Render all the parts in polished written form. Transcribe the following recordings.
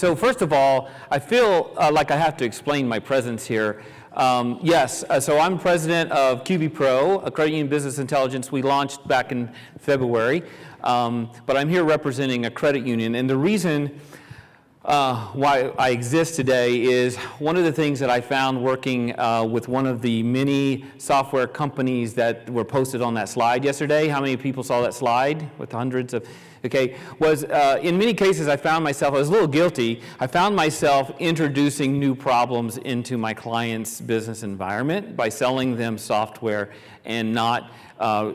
So first of all, I feel like I have to explain my presence here. So I'm president of QB Pro, a credit union business intelligence we launched back in February, but I'm here representing a credit union, and the reason why I exist today is one of the things that I found working with one of the many software companies that were posted on that slide yesterday. How many people saw that slide with hundreds of, okay, was in many cases I found myself, I was a little guilty, I found myself introducing new problems into my client's business environment by selling them software and not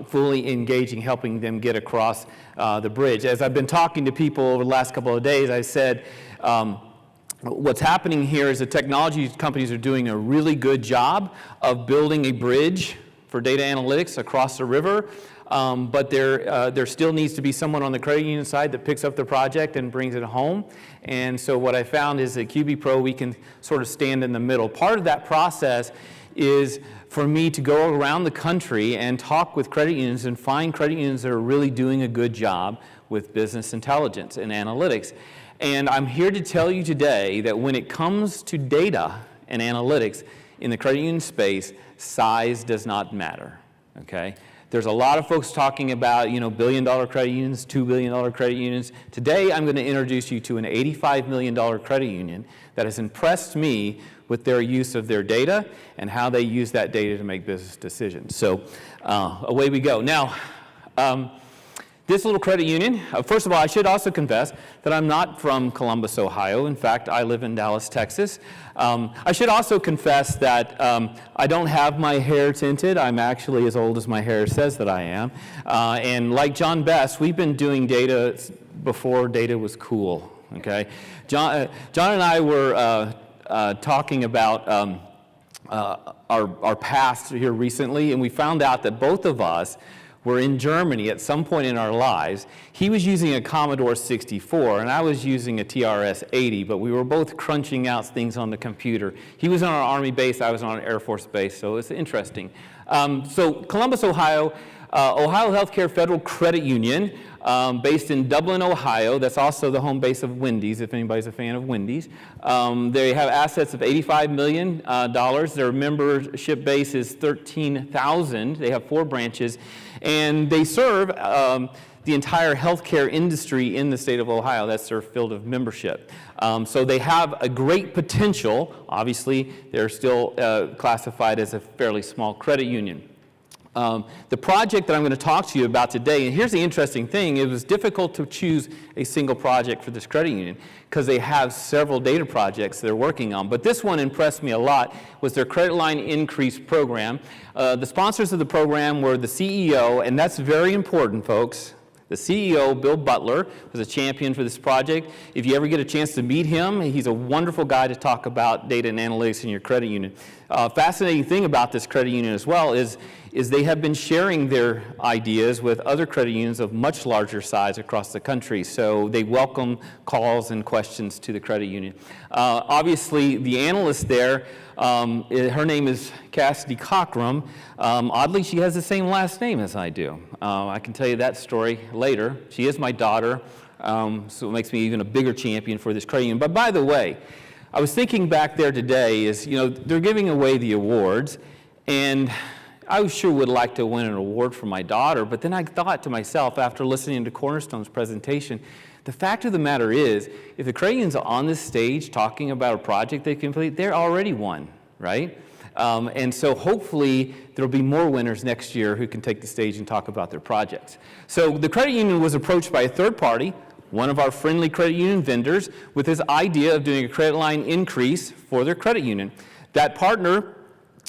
fully engaging, helping them get across the bridge. As I've been talking to people over the last couple of days, I said, what's happening here is the technology companies are doing a really good job of building a bridge for data analytics across the river, but there still needs to be someone on the credit union side that picks up the project and brings it home. And so what I found is at QB Pro, we can sort of stand in the middle. Part of that process is for me to go around the country and talk with credit unions and find credit unions that are really doing a good job with business intelligence and analytics. And I'm here to tell you today that when it comes to data and analytics in the credit union space, size does not matter, okay? There's a lot of folks talking about, billion-dollar credit unions, $2 billion credit unions. Today, I'm going to introduce you to an $85 million credit union that has impressed me with their use of their data and how they use that data to make business decisions. So away we go. Now, this little credit union, first of all, I should also confess that I'm not from Columbus, Ohio. In fact, I live in Dallas, Texas. I should also confess that I don't have my hair tinted. I'm actually as old as my hair says that I am. And like John Best, we've been doing data before data was cool, okay? John and I were talking about our past here recently, and we found out that both of us were in Germany at some point in our lives. He was using a Commodore 64, and I was using a TRS-80, but we were both crunching out things on the computer. He was on an Army base, I was on an Air Force base, so it's interesting. So Columbus, Ohio, Ohio Healthcare Federal Credit Union, based in Dublin, Ohio. That's also the home base of Wendy's, if anybody's a fan of Wendy's. They have assets of $85 million. Their membership base is 13,000. They have 4 branches. And they serve the entire healthcare industry in the state of Ohio. That's their field of membership. So they have a great potential. Obviously, they're still classified as a fairly small credit union. The project that I'm going to talk to you about today, and here's the interesting thing, it was difficult to choose a single project for this credit union because they have several data projects they're working on. But this one impressed me a lot, was their credit line increase program. The sponsors of the program were the CEO, and that's very important, folks. The CEO, Bill Butler, was a champion for this project. If you ever get a chance to meet him, he's a wonderful guy to talk about data and analytics in your credit union. Fascinating thing about this credit union as well is they have been sharing their ideas with other credit unions of much larger size across the country. So they welcome calls and questions to the credit union. Obviously, the analyst there, her name is Cassidy Cockrum. Oddly, she has the same last name as I do. I can tell you that story later. She is my daughter, so it makes me even a bigger champion for this credit union. But by the way, I was thinking back there today is, they're giving away the awards, and I sure would like to win an award for my daughter, but then I thought to myself after listening to Cornerstone's presentation, the fact of the matter is, if the credit union's on this stage talking about a project they complete, they're already won, right? And so hopefully there'll be more winners next year who can take the stage and talk about their projects. So the credit union was approached by a third party, one of our friendly credit union vendors, with this idea of doing a credit line increase for their credit union. That partner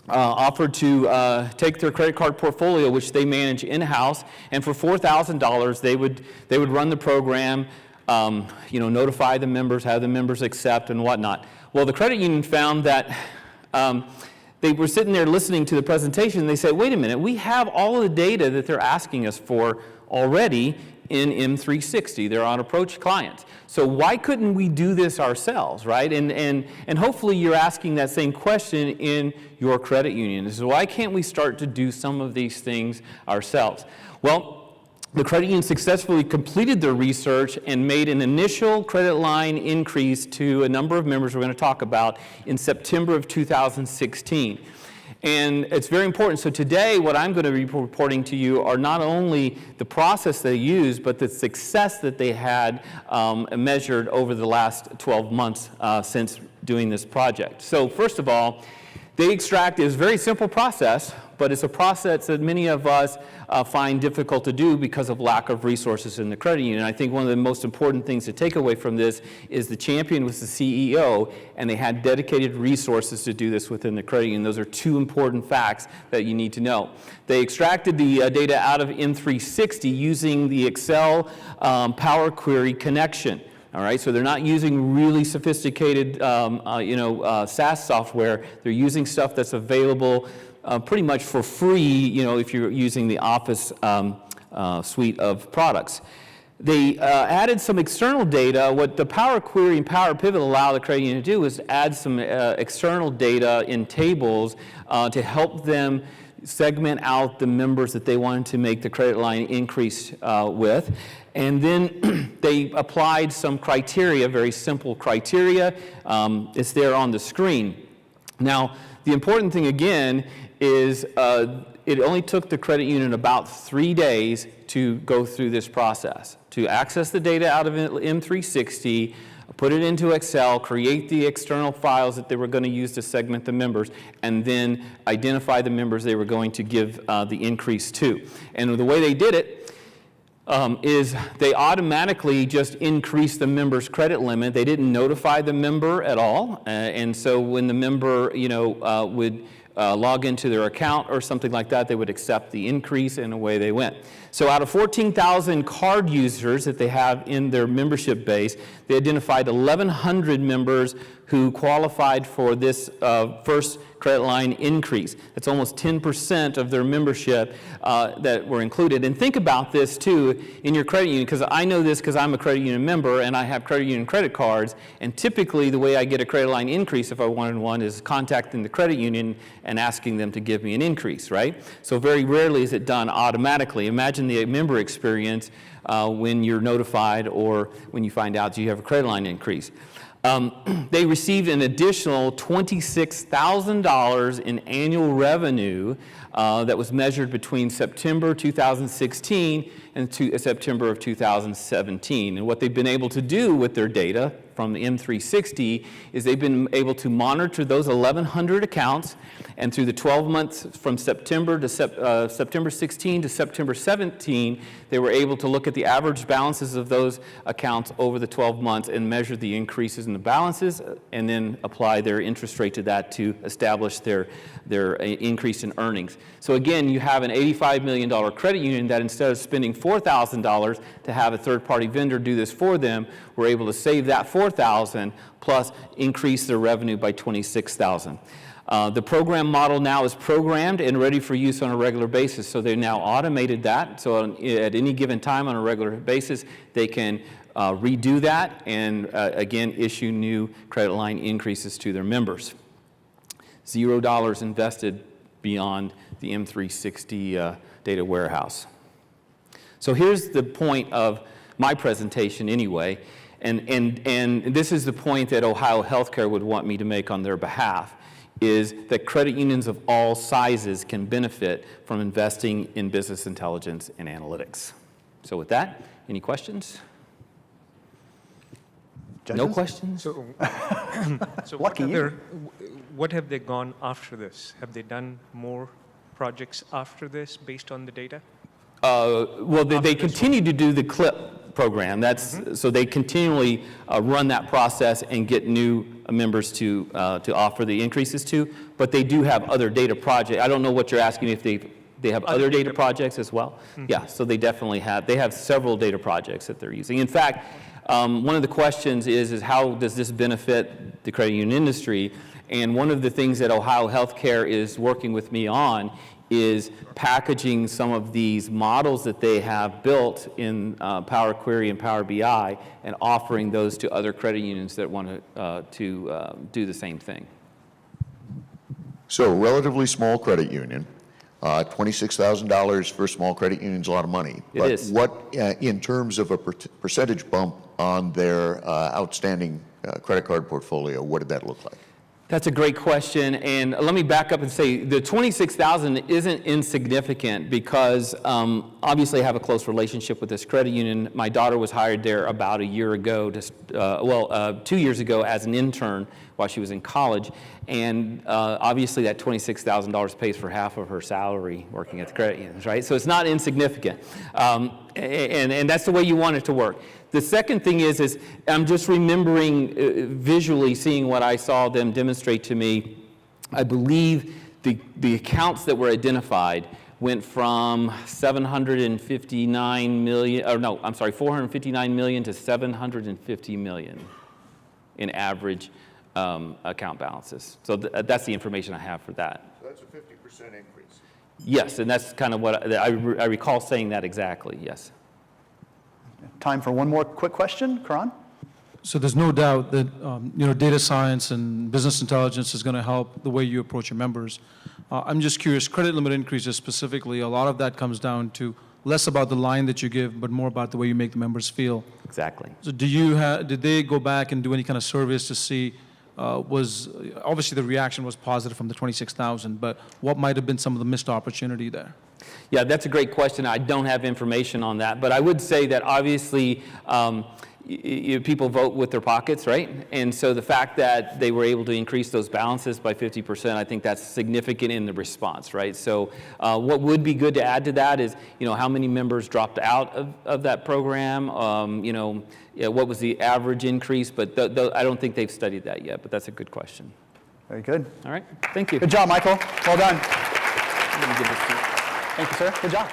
offered to take their credit card portfolio, which they manage in-house, and for $4,000 they would run the program, notify the members, have the members accept and whatnot. Well, the credit union found that they were sitting there listening to the presentation, and they said, wait a minute, we have all of the data that they're asking us for already in M360. They're on approach clients. So why couldn't we do this ourselves, right? And hopefully you're asking that same question in your credit union. So why can't we start to do some of these things ourselves? Well, the credit union successfully completed their research and made an initial credit line increase to a number of members we're going to talk about in September of 2016. And it's very important. So today, what I'm going to be reporting to you are not only the process they used, but the success that they had measured over the last 12 months since doing this project. So first of all, data extract is a very simple process, but it's a process that many of us find difficult to do because of lack of resources in the credit union. I think one of the most important things to take away from this is the champion was the CEO, and they had dedicated resources to do this within the credit union. Those are two important facts that you need to know. They extracted the data out of M360 using the Excel Power Query connection. All right, so they're not using really sophisticated, SaaS software. They're using stuff that's available pretty much for free, if you're using the Office suite of products. They added some external data. What the Power Query and Power Pivot allow the credit union to do is add some external data in tables to help them segment out the members that they wanted to make the credit line increase with. And then they applied some criteria, very simple criteria. It's there on the screen. Now, the important thing again is it only took the credit union about 3 days to go through this process, to access the data out of M360, put it into Excel, create the external files that they were going to use to segment the members, and then identify the members they were going to give the increase to. And the way they did it is they automatically just increased the member's credit limit. They didn't notify the member at all, and so when the member, would log into their account or something like that, they would accept the increase, and away they went. So out of 14,000 card users that they have in their membership base, they identified 1,100 members who qualified for this first credit line increase. That's almost 10% of their membership that were included. And think about this too in your credit union, because I know this because I'm a credit union member and I have credit union credit cards, and typically the way I get a credit line increase if I wanted one is contacting the credit union and asking them to give me an increase, right? So very rarely is it done automatically. Imagine the member experience when you're notified or when you find out you have a credit line increase. They received an additional $26,000 in annual revenue that was measured between September 2016 and September of 2017. And what they've been able to do with their data from the M360 is they've been able to monitor those 1,100 accounts, and through the 12 months from September to September 16 to September 17, they were able to look at the average balances of those accounts over the 12 months and measure the increases in the balances, and then apply their interest rate to that to establish their increase in earnings. So again, you have an $85 million credit union that instead of spending $4,000 to have a third-party vendor do this for them, were able to save that $4,000 plus increase their revenue by $26,000. The program model now is programmed and ready for use on a regular basis. So they now automated that. So at any given time on a regular basis, they can redo that and again issue new credit line increases to their members. $0 invested beyond the M360 data warehouse. So here's the point of my presentation anyway, and this is the point that Ohio Healthcare would want me to make on their behalf, is that credit unions of all sizes can benefit from investing in business intelligence and analytics. So with that, any questions? Judges? No questions? So Lucky you. what have they gone after this? Have they done more projects after this based on the data? Well, they continue to do the CLIP program. That's so they continually run that process and get new members to offer the increases to. But they do have other data projects. I don't know what you're asking, if they have other data projects as well. Yeah, so they definitely have. They have several data projects that they're using. In fact, one of the questions is how does this benefit the credit union industry? And one of the things that Ohio Healthcare is working with me on is packaging some of these models that they have built in Power Query and Power BI and offering those to other credit unions that want to do the same thing. So relatively small credit union. $26,000 for a small credit union is a lot of money. It but is. What, in terms of a percentage bump on their outstanding credit card portfolio, what did that look like? That's a great question, and let me back up and say the 26,000 isn't insignificant because obviously I have a close relationship with this credit union. My daughter was hired there about a year ago, 2 years ago as an intern while she was in college, and obviously that $26,000 pays for half of her salary working at the credit unions, right? So it's not insignificant, and that's the way you want it to work. The second thing is I'm just remembering visually seeing what I saw them demonstrate to me. I believe the accounts that were identified went from 459 million to 750 million in average account balances. So that's the information I have for that. So that's a 50% increase. Yes, and that's kind of what I recall saying that exactly, yes. Time for one more quick question. Karan? So there's no doubt that data science and business intelligence is going to help the way you approach your members. I'm just curious, credit limit increases specifically, a lot of that comes down to less about the line that you give, but more about the way you make the members feel. Exactly. So did they go back and do any kind of surveys to see, obviously the reaction was positive from the 26,000, but what might have been some of the missed opportunity there? Yeah, that's a great question. I don't have information on that, but I would say that obviously people vote with their pockets, right? And so the fact that they were able to increase those balances by 50%, I think that's significant in the response, right? So what would be good to add to that is, how many members dropped out of that program? What was the average increase? But I don't think they've studied that yet, but that's a good question. Very good. All right, thank you. Good job, Michael. Well done. I'm gonna give this to you. Thank you, sir. Good job.